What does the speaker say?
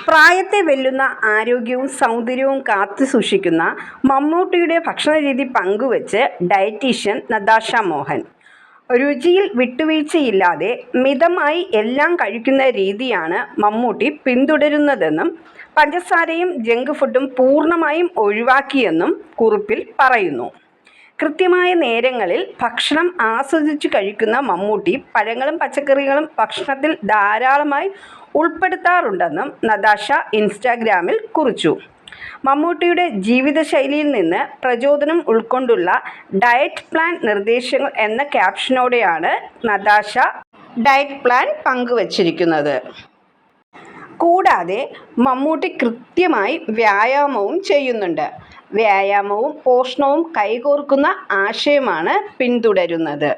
പ്രായത്തെ വെല്ലുന്ന ആരോഗ്യവും സൗന്ദര്യവും കാത്തുസൂക്ഷിക്കുന്ന മമ്മൂട്ടിയുടെ ഭക്ഷണരീതി പങ്കുവച്ച് ഡയറ്റീഷ്യൻ നതാഷ മോഹൻ. രുചിയിൽ വിട്ടുവീഴ്ചയില്ലാതെ മിതമായി എല്ലാം കഴിക്കുന്ന രീതിയാണ് മമ്മൂട്ടി പിന്തുടരുന്നതെന്നും പഞ്ചസാരയും ജങ്ക് ഫുഡും പൂർണ്ണമായും ഒഴിവാക്കിയെന്നും കുറിപ്പിൽ പറയുന്നു. കൃത്യമായ നേരങ്ങളിൽ ഭക്ഷണം ആസ്വദിച്ചു കഴിക്കുന്ന മമ്മൂട്ടി പഴങ്ങളും പച്ചക്കറികളും ഭക്ഷണത്തിൽ ധാരാളമായി ഉൾപ്പെടുത്താറുണ്ടെന്നും നതാഷ ഇൻസ്റ്റാഗ്രാമിൽ കുറിച്ചു. മമ്മൂട്ടിയുടെ ജീവിതശൈലിയിൽ നിന്ന് പ്രചോദനം ഉൾക്കൊണ്ടുള്ള ഡയറ്റ് പ്ലാൻ നിർദ്ദേശങ്ങൾ എന്ന ക്യാപ്ഷനോടെയാണ് നതാഷ ഡയറ്റ് പ്ലാൻ പങ്കുവച്ചിരിക്കുന്നത്. കൂടാതെ മമ്മൂട്ടി കൃത്യമായി വ്യായാമവും ചെയ്യുന്നുണ്ട്. വ്യായാമവും പോഷണവും കൈകോർക്കുന്ന ആശയമാണ് പിന്തുടരുന്നത്.